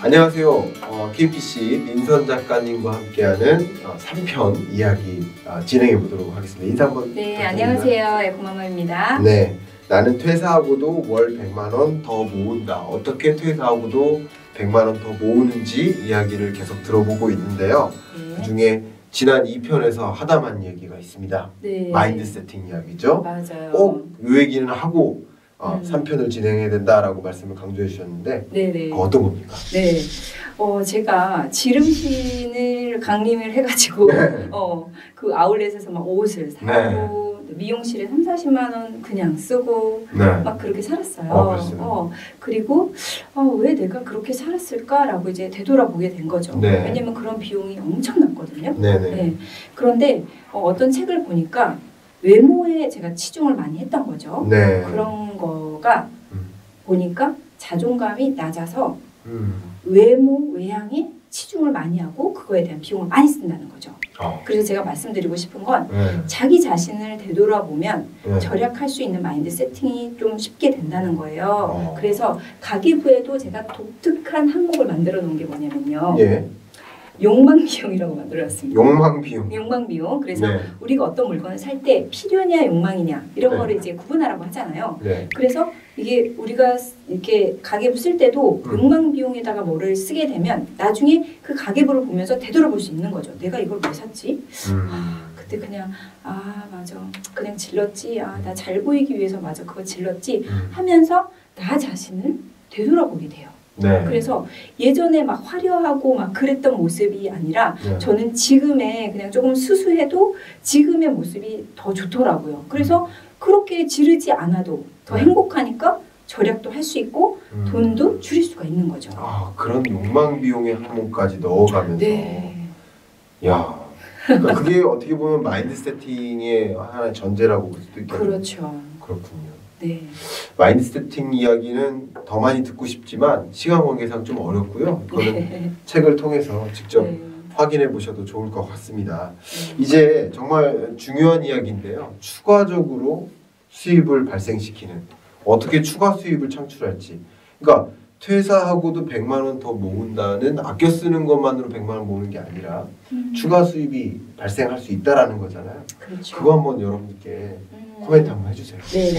안녕하세요. KPC 민선 작가님과 함께하는 3편 이야기 진행해 보도록 하겠습니다. 인사 한번 네, 부탁드립니다. 안녕하세요. 에코마마입니다. 네, 나는 퇴사하고도 월 100만 원 더 모은다. 어떻게 퇴사하고도 100만 원 더 모으는지 이야기를 계속 들어보고 있는데요. 네. 그중에 지난 2편에서 하다만 얘기가 있습니다. 네. 마인드 세팅 이야기죠. 맞아요. 꼭 이 얘기는 하고 3편을 진행해야 된다라고 말씀을 강조해 주셨는데 네네. 어떤 겁니까? 네. 제가 지름신을 강림을 해가지고 네. 그 아울렛에서 막 옷을 사고 미용실에 30-40만 원 그냥 쓰고 네. 막 그렇게 살았어요. 그리고 왜 내가 그렇게 살았을까라고 이제 되돌아보게 된 거죠. 네. 왜냐면 그런 비용이 엄청났거든요. 네네. 네. 그런데 어떤 책을 보니까 외모에 제가 치중을 많이 했던 거죠. 네. 그런 거가 보니까 자존감이 낮아서 음. 외모, 외향에 치중을 많이 하고 그거에 대한 비용을 많이 쓴다는 거죠. 그래서 제가 말씀드리고 싶은 건 자기 자신을 되돌아보면 네. 절약할 수 있는 마인드 세팅이 좀 쉽게 된다는 거예요. 그래서 가계부에도 제가 독특한 항목을 만들어 놓은 게 뭐냐면요. 예. 욕망비용이라고 만들어놨습니다. 욕망비용. 욕망비용. 그래서 네. 우리가 어떤 물건을 살 때 필요냐 욕망이냐 이런 네. 거를 이제 구분하라고 하잖아요. 네. 그래서 이게 우리가 이렇게 가계부 쓸 때도 욕망비용에다가 뭐를 쓰게 되면 나중에 그 가계부를 보면서 되돌아볼 수 있는 거죠. 내가 이걸 왜 샀지? 그때 그냥 맞아 그냥 질렀지. 나 잘 보이기 위해서 맞아 그거 질렀지 하면서 나 자신을 되돌아보게 돼요. 네. 그래서 예전에 막 화려하고 막 그랬던 모습이 아니라 네. 저는 지금의 그냥 조금 수수해도 지금의 모습이 더 좋더라고요. 그래서 그렇게 지르지 않아도 더 행복하니까 절약도 할 수 있고 돈도 줄일 수가 있는 거죠. 그런 욕망비용의 항목까지 넣어가면서. 네. 야, 그러니까 그게 어떻게 보면 마인드 세팅의 하나의 전제라고 볼 수도 있겠네요. 그렇죠. 그렇군요. 네. 마인드 세팅 이야기는 더 많이 듣고 싶지만 시간 관계상 좀 어렵고요. 그거는 책을 통해서 직접 확인해 보셔도 좋을 것 같습니다. 이제 정말 중요한 이야기인데요. 추가적으로 수입을 발생시키는 어떻게 추가 수입을 창출할지. 그러니까 퇴사하고도 100만 원 더 모은다는 아껴 쓰는 것만으로 100만 원 모으는 게 아니라 추가 수입이 발생할 수 있다라는 거잖아요. 그렇죠. 그거 한번 여러분께 코멘트 한번 해주세요. 네.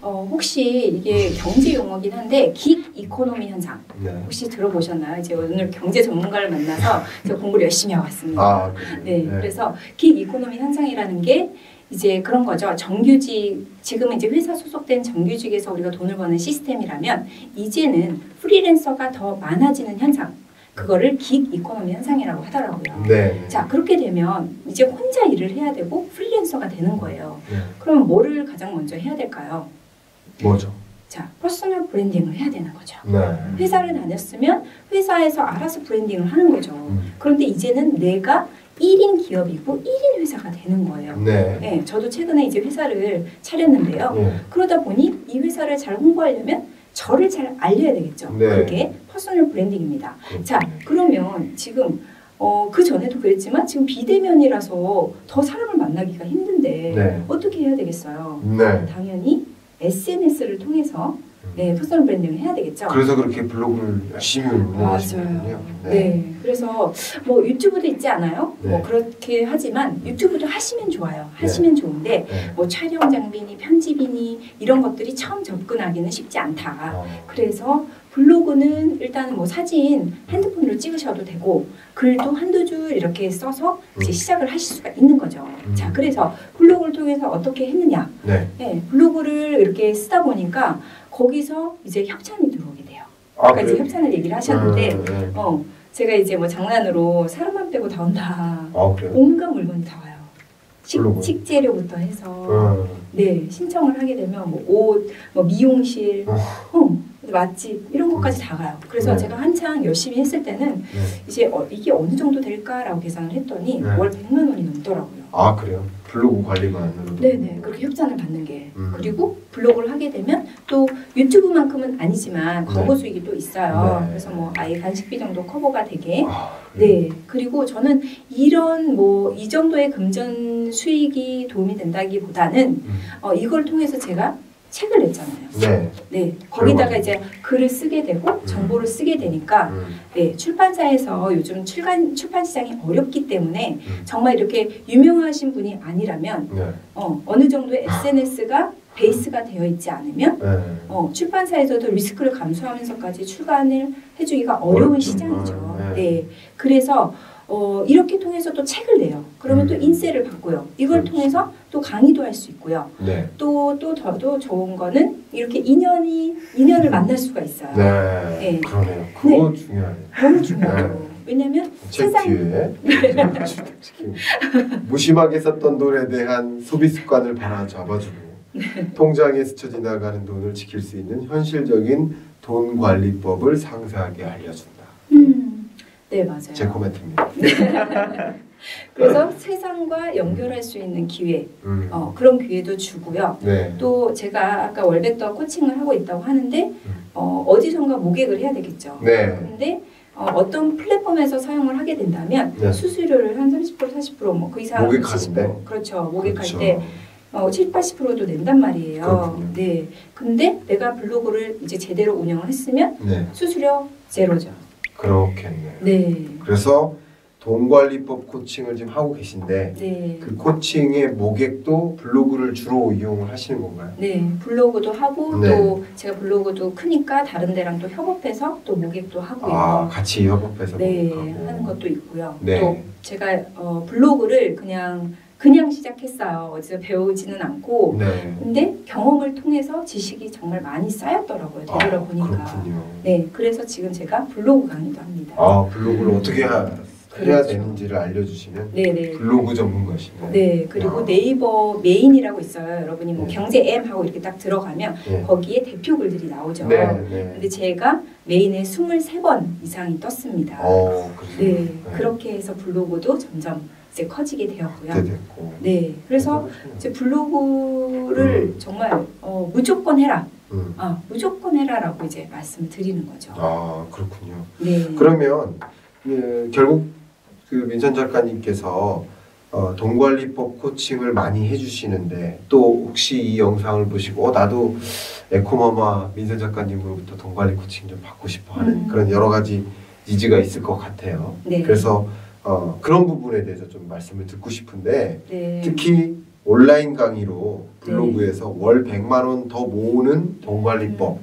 혹시 이게 경제 용어긴 한데 긱 이코노미 현상 혹시 들어보셨나요? 이제 오늘 경제 전문가를 만나서 제가 공부를 열심히 하고 왔습니다. 네. 그래서 긱 이코노미 현상이라는 게 이제 그런 거죠. 정규직, 지금은 이제 회사 소속된 정규직에서 우리가 돈을 버는 시스템이라면 이제는 프리랜서가 더 많아지는 현상. 그거를 긱 이코노미 현상이라고 하더라고요. 네. 자, 그렇게 되면 이제 혼자 일을 해야 되고 프리랜서가 되는 거예요. 그럼 뭐를 가장 먼저 해야 될까요? 뭐죠? 자, 퍼스널 브랜딩을 해야 되는 거죠. 네. 회사를 다녔으면 회사에서 알아서 브랜딩을 하는 거죠. 그런데 이제는 내가 1인 기업이고 1인 회사가 되는 거예요. 네. 저도 최근에 이제 회사를 차렸는데요. 그러다 보니 이 회사를 잘 홍보하려면 저를 잘 알려야 되겠죠. 그게 퍼스널 브랜딩입니다. 자, 그러면 지금 그 전에도 그랬지만 지금 비대면이라서 더 사람을 만나기가 힘든데 어떻게 해야 되겠어요? 당연히 SNS를 통해서 퍼스널 브랜딩을 해야 되겠죠. 그래서 그렇게 블로그를 열심히 운영하시는군요. 네. 그래서 뭐 유튜브도 있지 않아요? 뭐 그렇게 하지만 유튜브도 하시면 좋아요. 하시면 좋은데 뭐 촬영 장비니 편집이니 이런 것들이 처음 접근하기는 쉽지 않다. 그래서 블로그는 일단 뭐 사진 핸드폰으로 찍으셔도 되고 글도 한두 줄 이렇게 써서 이제 시작을 하실 수가 있는 거죠. 자, 그래서 블로그를 통해서 어떻게 했느냐? 블로그를 이렇게 쓰다 보니까 거기서 이제 협찬이 들어오게 돼요. 아까 이제 협찬을 얘기를 하셨는데 제가 이제 뭐 장난으로 사람만 빼고 다 온다. 온갖 물건이 다 와요. 식재료부터 해서 신청을 하게 되면 뭐 옷, 뭐 미용실, 맛집 이런 것까지 다 가요. 그래서 제가 한창 열심히 했을 때는 이제 이게 어느 정도 될까라고 계산을 했더니 월 100만 원이 넘더라고요. 그래요? 블로그 관리만으로도? 네네. 그렇게 협찬을 받는 게. 그리고 블로그를 하게 되면 또 유튜브만큼은 아니지만 광고 수익이 또 있어요. 그래서 뭐 아예 간식비 정도 커버가 되게. 그리고 저는 이런 뭐 이 정도의 금전 수익이 도움이 된다기보다는 이걸 통해서 제가 책을 냈잖아요. 네. 네, 거기다가 이제 글을 쓰게 되고 정보를 쓰게 되니까 네, 출판사에서 요즘 출판 시장이 어렵기 때문에 정말 이렇게 유명하신 분이 아니라면 네. 어느 정도의 SNS가 베이스가 되어 있지 않으면 출판사에서도 리스크를 감수하면서까지 출간을 해주기가 어려운 어렵죠. 시장이죠. 네, 그래서 이렇게 통해서 또 책을 내요. 그러면 또 인세를 받고요. 이걸 그렇지. 통해서 또 강의도 할 수 있고요. 네. 또 더도 좋은 거는 이렇게 인연을 만날 수가 있어요. 네. 네. 그러네요. 그거 중요하네요. 너무 중요하죠. 왜냐면 책 뒤에 무심하게 썼던 돈에 대한 소비 습관을 바로잡아주고 통장에 스쳐 지나가는 돈을 지킬 수 있는 현실적인 돈 관리법을 상세하게 알려준다. 네, 맞아요. 제 코멘트입니다. 그래서 세상과 연결할 수 있는 기회, 그런 기회도 주고요. 네. 또 제가 아까 월백더 코칭을 하고 있다고 하는데 어디선가 모객을 해야 되겠죠. 네. 그런데 어떤 플랫폼에서 사용을 하게 된다면 네. 수수료를 한 30% 40% 그 이상 모객하는데? 그렇죠. 모객할 그렇죠. 때 7, 80%도 낸단 말이에요. 그렇군요. 네. 근데 내가 블로그를 이제 제대로 운영을 했으면 네. 수수료 제로죠. 그렇겠네요. 네. 그래서 돈관리법 코칭을 지금 하고 계신데 네. 그 코칭의 모객도 블로그를 주로 이용을 하시는 건가요? 네, 블로그도 하고 네. 또 제가 블로그도 크니까 다른 데랑 또 협업해서 또 모객도 하고요. 아, 같이 협업해서 네, 모객하고. 하는 것도 있고요. 네. 또 제가 블로그를 그냥 시작했어요. 어디서 배우지는 않고. 네. 근데 경험을 통해서 지식이 정말 많이 쌓였더라고요. 되돌아보니까. 그렇군요. 네, 그래서 지금 제가 블로그 강의도 합니다. 아, 블로그를 어떻게 해야 그렇죠. 되는지를 알려주시는 네네. 블로그 전문가시네요. 네, 그리고 아. 네이버 메인이라고 있어요. 여러분이 뭐 네. 경제 M 하고 이렇게 딱 들어가면 네. 거기에 대표 글들이 나오죠. 네, 네. 근데 제가 메인에 23번 이상이 떴습니다. 그래서 네, 그렇게 해서 블로그도 점점 이제 커지게 되었고요. 그때 됐고. 네, 그래서 이제 블로그를 정말 무조건 해라. 무조건 해라라고 이제 말씀을 드리는 거죠. 아, 그렇군요. 네. 그러면 결국 그 민선 작가님께서 돈관리법 코칭을 많이 해주시는데 또 혹시 이 영상을 보시고 나도 에코마마 민선 작가님으로부터 돈관리 코칭 좀 받고 싶어 하는 그런 여러 가지 니즈가 있을 것 같아요. 네. 그래서 그런 부분에 대해서 좀 말씀을 듣고 싶은데 네. 특히 온라인 강의로 블로그에서 월 100만 원 더 모으는 돈관리법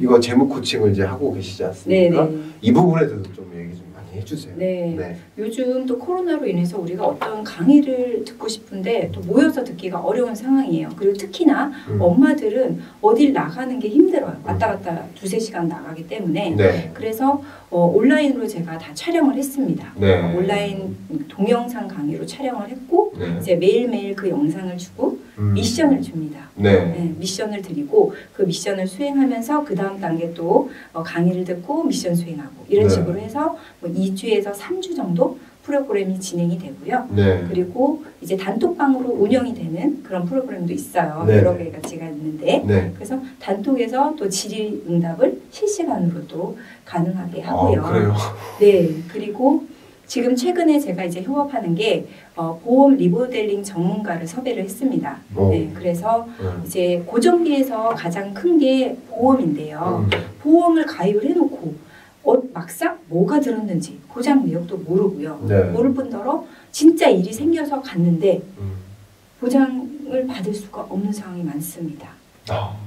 이거 재무 코칭을 이제 하고 계시지 않습니까? 네, 네. 이 부분에 대해서 좀 얘기 좀 많이 해주세요. 네. 네. 요즘 또 코로나로 인해서 우리가 어떤 강의를 듣고 싶은데 또 모여서 듣기가 어려운 상황이에요. 그리고 특히나 엄마들은 어딜 나가는 게 힘들어요. 왔다 갔다 2-3시간 나가기 때문에. 네. 그래서 온라인으로 제가 다 촬영을 했습니다. 네. 온라인 동영상 강의로 촬영을 했고 네. 이제 매일매일 그 영상을 주고 미션을 줍니다. 네. 네, 미션을 드리고 그 미션을 수행하면서 그 다음 단계 또 강의를 듣고 미션 수행하고 이런 네. 식으로 해서 뭐 2주에서 3주 정도 프로그램이 진행이 되고요. 네. 그리고 이제 단톡방으로 운영이 되는 그런 프로그램도 있어요. 네. 여러 개가 있는데 네. 그래서 단톡에서 또 질의응답을 실시간으로 또 가능하게 하고요. 그래요? 네, 그리고 지금 최근에 제가 이제 협업하는 게 보험 리모델링 전문가를 섭외를 했습니다. 네, 그래서 이제 고정비에서 가장 큰 게 보험인데요. 보험을 가입을 해놓고 막상 뭐가 들었는지 보장 내역도 모르고요. 네. 모를 뿐더러 진짜 일이 생겨서 갔는데 보장을 받을 수가 없는 상황이 많습니다.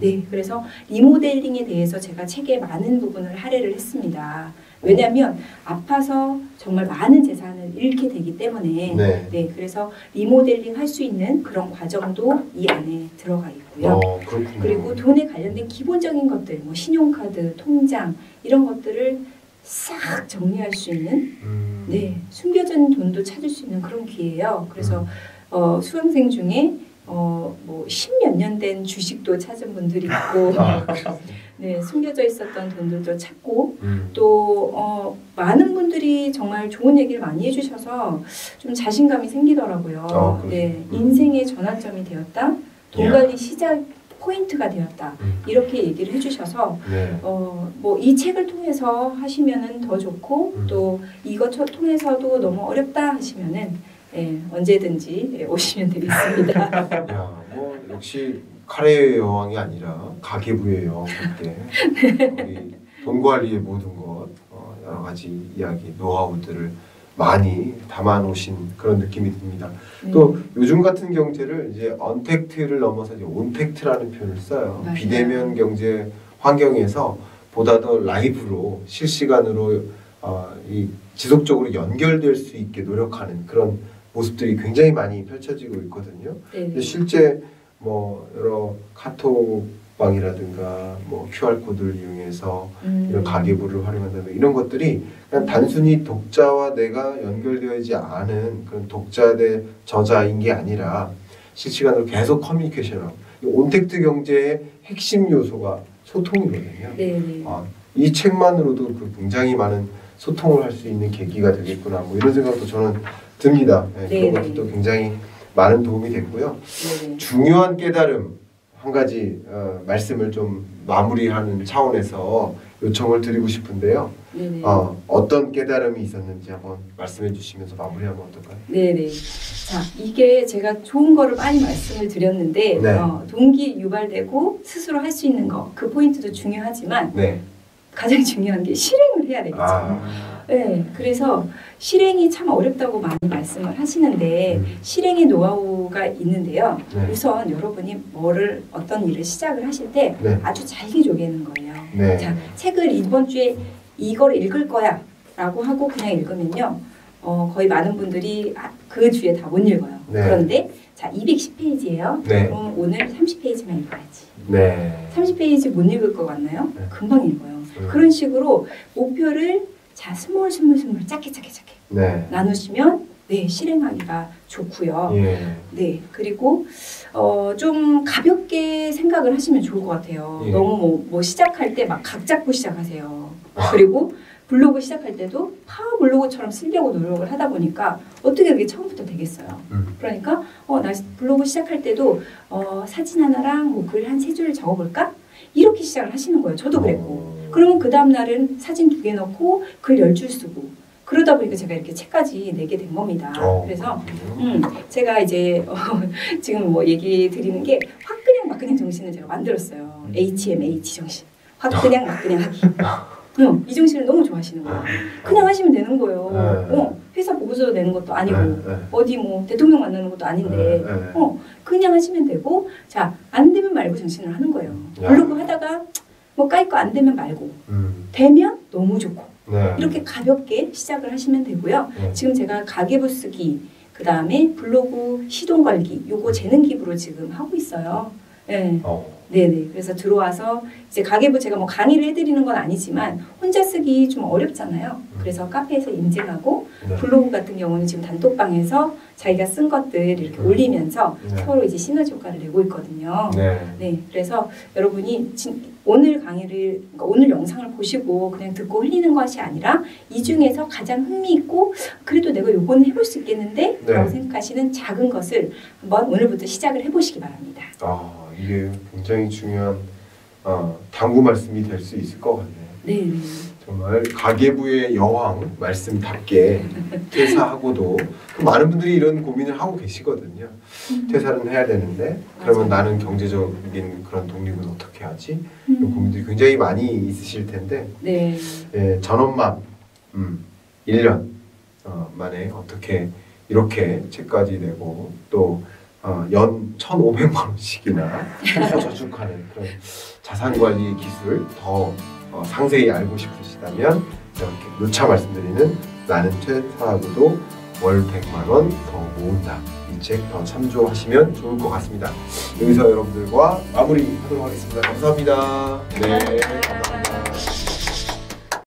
네, 그래서 리모델링에 대해서 제가 책에 많은 부분을 할애를 했습니다. 왜냐하면 아파서 정말 많은 재산을 잃게 되기 때문에 네. 그래서 리모델링 할 수 있는 그런 과정도 이 안에 들어가 있고요. 그렇군요. 그리고 돈에 관련된 기본적인 것들, 뭐 신용카드, 통장 이런 것들을 싹 정리할 수 있는 숨겨진 돈도 찾을 수 있는 그런 기회예요. 그래서 수강생 중에 뭐 10몇 년 된 주식도 찾은 분들이 있고 네, 숨겨져 있었던 돈들도 찾고 또 많은 분들이 정말 좋은 얘기를 많이 해주셔서 좀 자신감이 생기더라고요. 네, 인생의 전환점이 되었다. 돈 관리 시작 포인트가 되었다. 이렇게 얘기를 해주셔서 뭐 이 책을 통해서 하시면은 더 좋고 또 이것 통해서도 너무 어렵다 하시면은 언제든지 오시면 되겠습니다. 뭐 역시 카레의 여왕이 아니라 가계부의 여왕 같게 우리 돈 관리의 모든 것 여러 가지 이야기 노하우들을 많이 담아놓으신 그런 느낌이 듭니다. 또 요즘 같은 경제를 이제 언택트를 넘어서 이제 온택트라는 표현을 써요. 맞아요. 비대면 경제 환경에서 보다 더 라이브로 실시간으로 이 지속적으로 연결될 수 있게 노력하는 그런 모습들이 굉장히 많이 펼쳐지고 있거든요. 근데 실제 뭐 여러 카톡방이라든가 뭐 QR 코드를 이용해서 이런 가계부를 활용한다든가 이런 것들이 그냥 단순히 독자와 내가 연결되어있지 않은 그런 독자 대 저자인 게 아니라 실시간으로 계속 커뮤니케이션하고 온택트 경제의 핵심 요소가 소통이거든요. 이 책만으로도 그 굉장히 많은 소통을 할 수 있는 계기가 되겠구나 뭐 이런 생각도 저는 듭니다. 그런 것도 굉장히 많은 도움이 됐고요. 중요한 깨달음 한 가지 말씀을 좀 마무리하는 차원에서 요청을 드리고 싶은데요. 어떤 깨달음이 있었는지 한번 말씀해 주시면서 마무리하면 어떨까요? 네네. 자, 이게 제가 좋은 거를 많이 말씀을 드렸는데 동기 유발되고 스스로 할 수 있는 거 그 포인트도 중요하지만 가장 중요한 게 실행을 해야 되겠죠. 네, 그래서 실행이 참 어렵다고 많이 말씀을 하시는데 실행의 노하우가 있는데요. 우선 여러분이 어떤 일을 시작을 하실 때 아주 잘게 조개는 거예요. 자, 책을 이번 주에 이걸 읽을 거야 라고 하고 그냥 읽으면요. 거의 많은 분들이 그 주에 다 못 읽어요. 그런데 자, 210페이지예요. 그럼 오늘 30페이지만 읽어야지. 30페이지 못 읽을 것 같나요? 금방 읽어요. 그런 식으로 목표를 자 스몰 작게 나누시면 실행하기가 좋고요. 그리고 좀 가볍게 생각을 하시면 좋을 것 같아요. 너무 뭐 시작할 때 막 각 잡고 시작하세요. 그리고 블로그 시작할 때도 파워 블로그처럼 쓰려고 노력을 하다 보니까 어떻게 그게 처음부터 되겠어요. 그러니까 나 블로그 시작할 때도 사진 하나랑 뭐 글 한 3줄 적어볼까? 이렇게 시작을 하시는 거예요. 저도 그랬고. 그러면 그 다음 날은 사진 2개 넣고 글 10줄 쓰고 그러다 보니까 제가 이렇게 책까지 내게 된 겁니다. 그래서 제가 이제 지금 뭐 얘기 드리는 게 화끈형 막그냥 정신을 제가 만들었어요. HMH 정신. 화끈형 막그냥 하기. 이 정신을 너무 좋아하시는 거예요. 그냥 하시면 되는 거예요. 회사 보고서 내는 것도 아니고 어디 뭐 대통령 만나는 것도 아닌데 그냥 하시면 되고 자, 안 되면 말고 정신을 하는 거예요. 블로그 하다가 뭐 깔 거 안 되면 말고 되면 너무 좋고 이렇게 가볍게 시작을 하시면 되고요. 지금 제가 가계부 쓰기 그 다음에 블로그 시동 걸기 요거 재능 기부로 지금 하고 있어요. 네네. 그래서 들어와서 이제 가계부 제가 뭐 강의를 해드리는 건 아니지만 혼자 쓰기 좀 어렵잖아요. 그래서 카페에서 인증하고 블로그 같은 경우는 지금 단톡방에서 자기가 쓴 것들 이렇게 올리면서 서로 이제 시너지 효과를 내고 있거든요. 그래서 여러분이 오늘 강의를 그러니까 오늘 영상을 보시고 그냥 듣고 흘리는 것이 아니라 이 중에서 가장 흥미있고 그래도 내가 요거는 해볼 수 있겠는데 라고 생각하시는 작은 것을 한번 오늘부터 시작을 해보시기 바랍니다. 이게 굉장히 중요한 당부 말씀이 될 수 있을 것 같네요. 정말 가계부의 여왕 말씀답게 퇴사하고도 많은 분들이 이런 고민을 하고 계시거든요. 퇴사는 해야 되는데 그러면 나는 경제적인 그런 독립은 어떻게 하지? 이런 고민들이 굉장히 많이 있으실 텐데 전원맘 1년 만에 어떻게 이렇게 책까지 내고 또 연 1,500만 원씩이나 저축하는 그런 자산관리 기술 더 상세히 알고 싶으시다면 이렇게 누차 말씀드리는 나는 퇴사하고도 월 100만 원 더 모은다. 이 책 더 참조하시면 좋을 것 같습니다. 여기서 여러분들과 마무리하도록 하겠습니다. 감사합니다. 감사합니다.